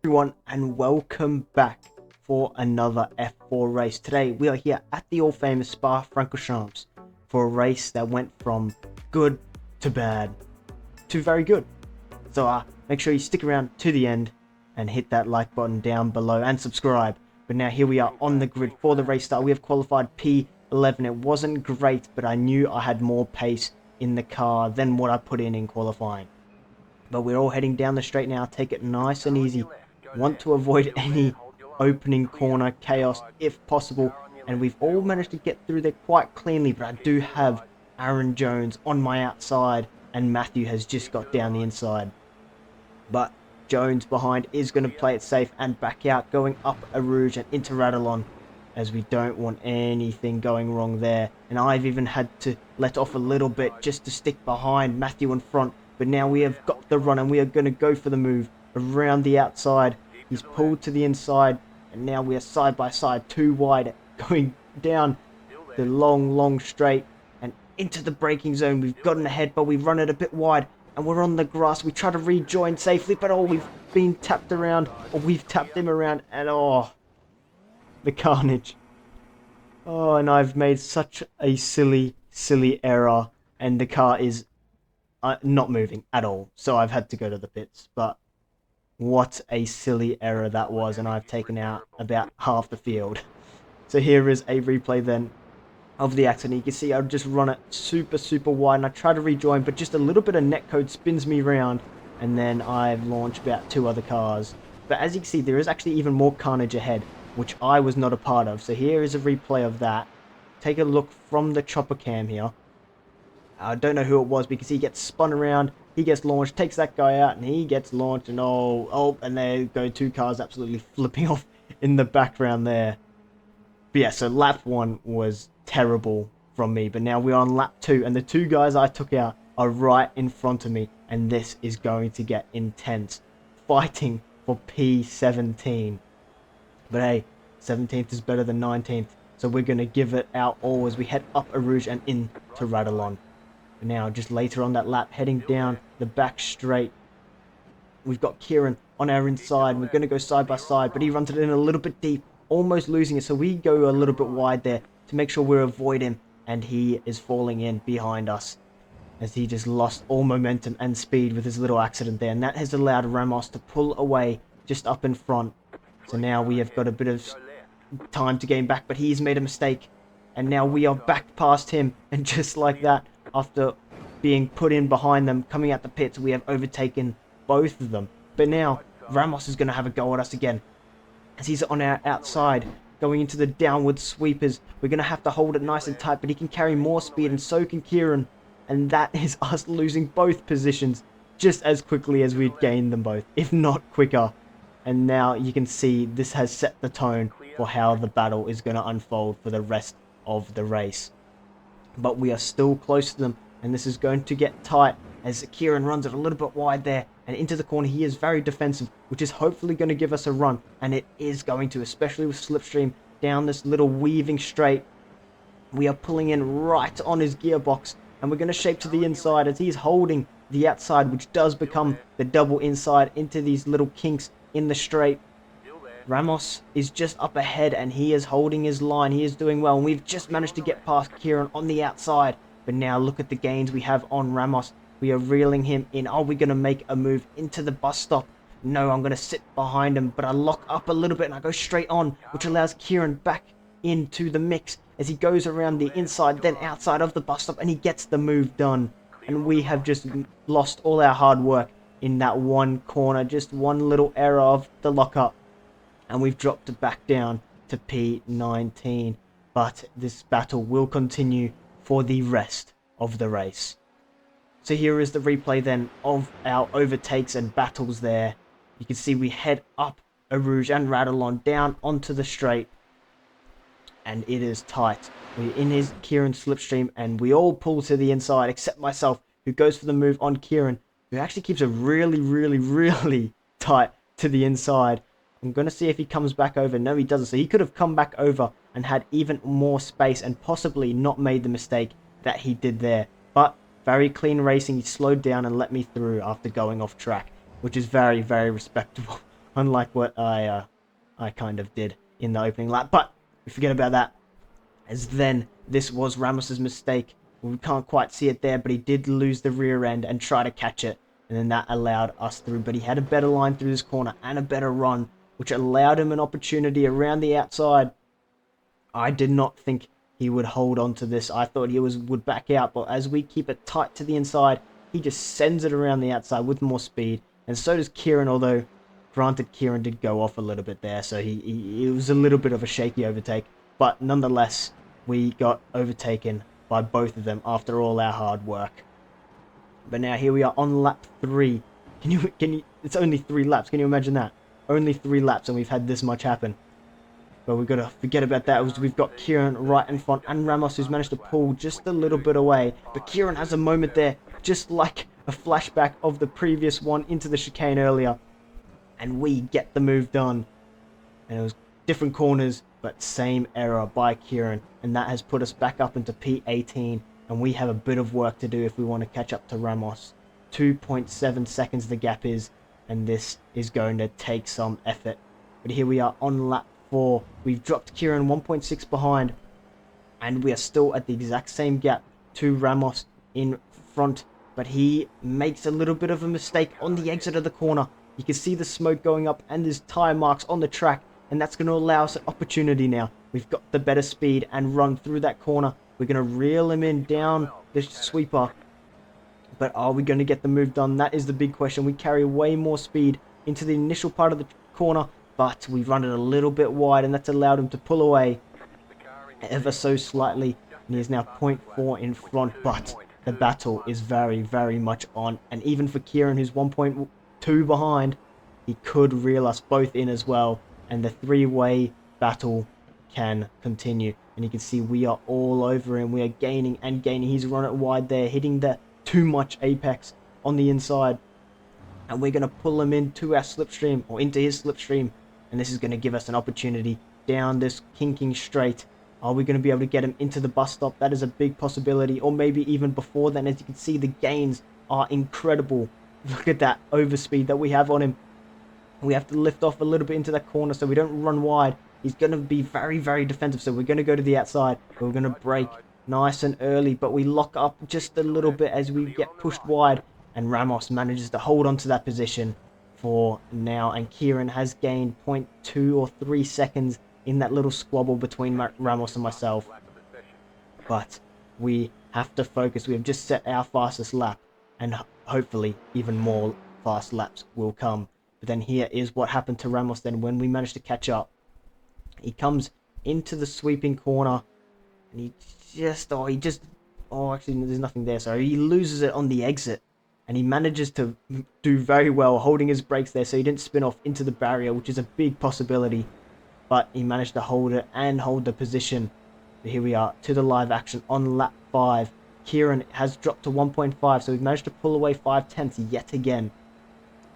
Everyone, and welcome back for another F4 race. Today we are here at the all famous Spa-Francorchamps for a race that went from good to bad to very good. So make sure you stick around to the end and hit that like button down below and subscribe. But now here we are on the grid for the race start. We have qualified P11. It wasn't great, but I knew I had more pace in the car than what I put in qualifying. But we're all heading down the straight now. Take it nice and easy. Want to avoid any opening corner chaos if possible. And we've all managed to get through there quite cleanly. But I do have Aaron Jones on my outside. And Matthew has just got down the inside. But Jones behind is going to play it safe and back out. Going up a Rouge and into Radalon. As we don't want anything going wrong there. And I've even had to let off a little bit just to stick behind Matthew in front. But now we have got the run and we are going to go for the move around the outside. He's pulled to the inside and now we are side by side, too wide, going down the long straight and into the braking zone. We've gotten ahead, but we've run it a bit wide and we're on the grass. We try to rejoin safely, but we've been tapped around, or we've tapped him around, and the carnage. And I've made such a silly error and the car is not moving at all, so I've had to go to the pits. But what a silly error that was, and I've taken out about half the field. So here is a replay then of the accident. You can see I've just run it super wide, and I try to rejoin, but just a little bit of netcode spins me around, and then I've launched about 2 other cars. But as you can see, there is actually even more carnage ahead, which I was not a part of. So here is a replay of that. Take a look from the chopper cam here. I don't know who it was because he gets spun around, he gets launched, takes that guy out, and he gets launched, and and there go 2 cars absolutely flipping off in the background there. But yeah, so lap 1 was terrible from me, but now we're on lap 2, and the 2 guys I took out are right in front of me, and this is going to get intense. Fighting for P17. But hey, 17th is better than 19th, so we're going to give it our all as we head up a Rouge and into Radalon. Now, just later on that lap, heading down the back straight, we've got Kieran on our inside. We're going to go side by side, but he runs it in a little bit deep, almost losing it. So we go a little bit wide there to make sure we avoid him, and he is falling in behind us as he just lost all momentum and speed with his little accident there. And that has allowed Ramos to pull away just up in front. So now we have got a bit of time to gain back, but he's made a mistake. And now we are back past him, and just like that, after being put in behind them, coming out the pits, we have overtaken both of them. But now, Ramos is going to have a go at us again, as he's on our outside, going into the downward sweepers. We're going to have to hold it nice and tight, but he can carry more speed, and so can Kieran. And that is us losing both positions just as quickly as we'd gained them both, if not quicker. And now you can see this has set the tone for how the battle is going to unfold for the rest of the race. But we are still close to them, and this is going to get tight as Kieran runs it a little bit wide there and into the corner. He is very defensive, which is hopefully going to give us a run, and it is going to, especially with Slipstream down this little weaving straight. We are pulling in right on his gearbox, and we're going to shape to the inside as he's holding the outside, which does become the double inside into these little kinks in the straight. Ramos is just up ahead and he is holding his line. He is doing well, and we've just managed to get past Kieran on the outside. But now look at the gains we have on Ramos. We are reeling him in. Are we going to make a move into the bus stop? No, I'm going to sit behind him, but I lock up a little bit and I go straight on, which allows Kieran back into the mix as he goes around the inside, then outside of the bus stop, and he gets the move done. And we have just lost all our hard work in that one corner, just one little error of the lockup. And we've dropped it back down to P19. But this battle will continue for the rest of the race. So here is the replay then of our overtakes and battles there. You can see we head up a Rouge and Radalon down onto the straight. And it is tight. We're in his Kieran slipstream, and we all pull to the inside except myself, who goes for the move on Kieran, who actually keeps it really tight to the inside. I'm going to see if he comes back over. No, he doesn't. So he could have come back over and had even more space and possibly not made the mistake that he did there. But very clean racing. He slowed down and let me through after going off track, which is very respectable unlike what I kind of did in the opening lap. But we forget about that, as then this was Ramos's mistake. We can't quite see it there, but he did lose the rear end and try to catch it, and then that allowed us through. But he had a better line through this corner and a better run, which allowed him an opportunity around the outside. I did not think he would hold on to this. I thought he would back out, but as we keep it tight to the inside, he just sends it around the outside with more speed, and so does Kieran, although granted Kieran did go off a little bit there, so it was a little bit of a shaky overtake, but nonetheless, we got overtaken by both of them after all our hard work. But now here we are on lap 3. Can you, it's only 3 laps, can you imagine that? Only 3 laps and we've had this much happen. But we've got to forget about that. We've got Kieran right in front and Ramos, who's managed to pull just a little bit away. But Kieran has a moment there, just like a flashback of the previous one into the chicane earlier. And we get the move done. And it was different corners, but same error by Kieran. And that has put us back up into P18. And we have a bit of work to do if we want to catch up to Ramos. 2.7 seconds the gap is. And this is going to take some effort. But here we are on lap 4. We've dropped Kieran 1.6 behind, and we are still at the exact same gap to Ramos in front, but he makes a little bit of a mistake on the exit of the corner. You can see the smoke going up and there's tire marks on the track, and that's going to allow us an opportunity now. We've got the better speed and run through that corner. We're going to reel him in down the sweeper, but are we going to get the move done? That is the big question. We carry way more speed into the initial part of the corner, but we run it a little bit wide, and that's allowed him to pull away ever so slightly, and he is now 0.4 in front, but the battle is very, very much on, and even for Kieran, who's 1.2 behind, he could reel us both in as well, and the three-way battle can continue, and you can see we are all over him. We are gaining and gaining. He's run it wide there, hitting the too much apex on the inside, and we're going to pull him into our slipstream, or into his slipstream, and this is going to give us an opportunity down this kinking straight. Are we going to be able to get him into the bus stop? That is a big possibility, or maybe even before then. As you can see, the gains are incredible. Look at that overspeed that we have on him. We have to lift off a little bit into that corner so we don't run wide. He's going to be very, very defensive, so we're going to go to the outside. We're going to brake nice and early, but we lock up just a little bit as we get pushed wide, and Ramos manages to hold on to that position for now, and Kieran has gained 0.2 or 3 seconds in that little squabble between Ramos and myself. But we have to focus. We have just set our fastest lap, and hopefully even more fast laps will come. But then here is what happened to Ramos then when we managed to catch up. He comes into the sweeping corner, and actually there's nothing there, so he loses it on the exit. And he manages to do very well holding his brakes there, so he didn't spin off into the barrier, which is a big possibility. But he managed to hold it and hold the position. But here we are to the live action on lap 5. Kieran has dropped to 1.5, so we've managed to pull away 5/10 yet again.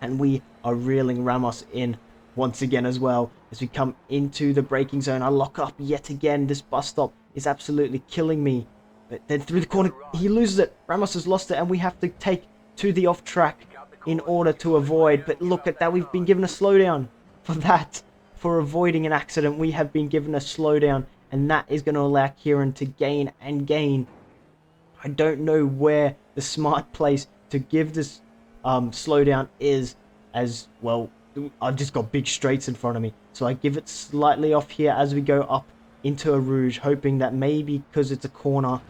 And we are reeling Ramos in once again as well as we come into the braking zone. I lock up yet again. This bus stop is absolutely killing me. But then through the corner, he loses it. Ramos has lost it, and we have to take to the off track in order to avoid. But look at that, we've been given a slowdown for that. For avoiding an accident, we have been given a slowdown, and that is going to allow Kieran to gain and gain. I don't know where the smart place to give this slowdown is, as well. I've just got big straights in front of me, so I give it slightly off here as we go up into a rouge, hoping that maybe because it's a corner,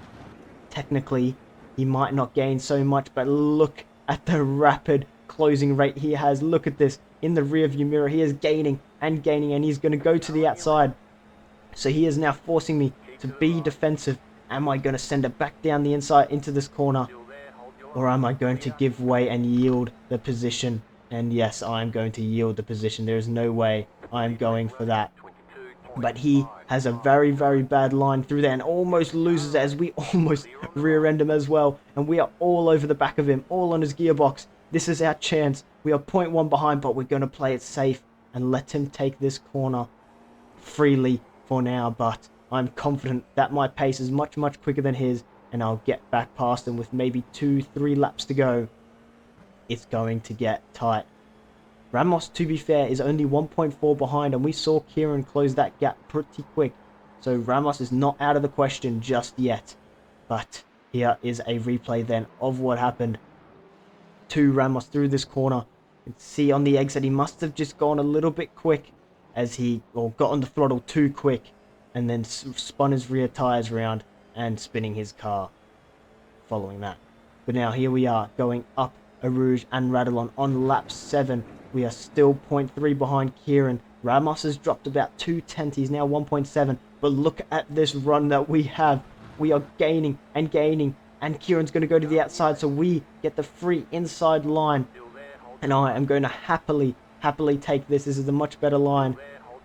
technically he might not gain so much. But look at the rapid closing rate he has. Look at this in the rear view mirror. He is gaining and gaining, and he's going to go to the outside, so he is now forcing me to be defensive. Am I going to send it back down the inside into this corner, or am I going to give way and yield the position? And yes, I'm going to yield the position. There is no way I'm going for that. But he has a very, very bad line through there and almost loses it as we almost rear end him as well. And we are all over the back of him, all on his gearbox. This is our chance. We are 0.1 behind, but we're going to play it safe and let him take this corner freely for now. But I'm confident that my pace is much, much quicker than his, and I'll get back past him with maybe 2-3 laps to go. It's going to get tight. Ramos, to be fair, is only 1.4 behind, and we saw Kieran close that gap pretty quick. So Ramos is not out of the question just yet. But here is a replay then of what happened to Ramos through this corner. You can see on the exit he must have just gone a little bit quick as he got on the throttle too quick and then spun his rear tires around and spinning his car following that. But now here we are going up Arouge and Radulon on lap 7. We are still 0.3 behind Kieran. Ramos has dropped about 2/10. He's now 1.7. But look at this run that we have. We are gaining and gaining. And Kieran's going to go to the outside. So we get the free inside line. And I am going to happily take this. This is a much better line.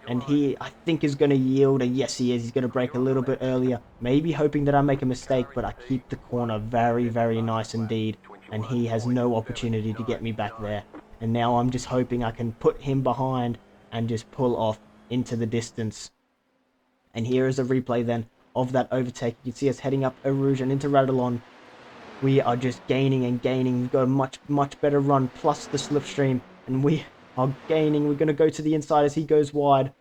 And he, I think, is going to yield. And yes, he is. He's going to brake a little bit earlier. Maybe hoping that I make a mistake. But I keep the corner very, very nice indeed. And he has no opportunity to get me back there. And now I'm just hoping I can put him behind and just pull off into the distance. And here is a replay then of that overtake. You can see us heading up Arouge and into Radulon. We are just gaining and gaining. We've got a much better run plus the slipstream. And we are gaining. We're going to go to the inside as he goes wide.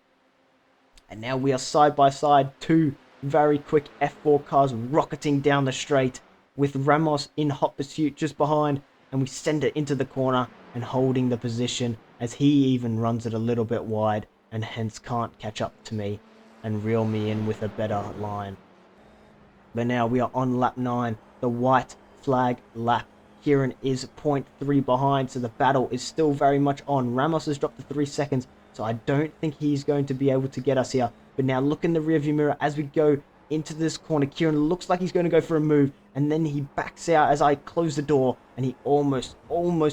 And now we are side by side. Two very quick F4 cars rocketing down the straight with Ramos in hot pursuit just behind. And we send it into the corner and holding the position as he even runs it a little bit wide and hence can't catch up to me and reel me in with a better line. But now we are on lap 9, the white flag lap. Kieran is 0.3 behind, so the battle is still very much on. Ramos has dropped to 3 seconds, so I don't think he's going to be able to get us here. But now look in the rearview mirror as we go into this corner. Kieran looks like he's going to go for a move, and then he backs out as I close the door, and he almost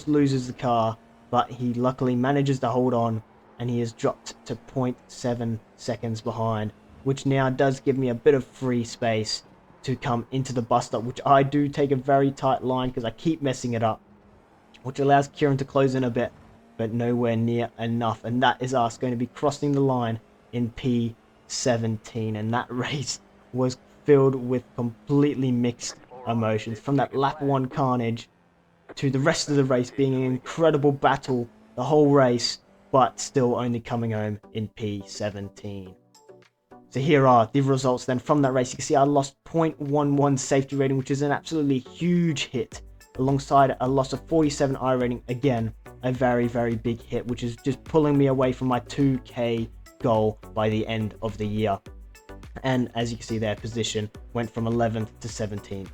loses the car, but he luckily manages to hold on, and he has dropped to 0.7 seconds behind, which now does give me a bit of free space to come into the bus stop, which I do take a very tight line because I keep messing it up, which allows Kieran to close in a bit, but nowhere near enough. And that is us going to be crossing the line in P17, and that race was filled with completely mixed emotions, from that lap 1 carnage to the rest of the race being an incredible battle the whole race, but still only coming home in P17. So here are the results then from that race. You can see I lost 0.11 safety rating, which is an absolutely huge hit, alongside a loss of 47 I rating. Again, a very, very big hit, which is just pulling me away from my 2K goal by the end of the year. And as you can see there, position went from 11th to 17th.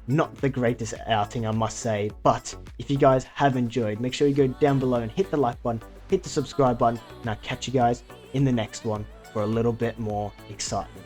Not the greatest outing, I must say, but if you guys have enjoyed, make sure you go down below and hit the like button, hit the subscribe button, and I'll catch you guys in the next one for a little bit more excitement.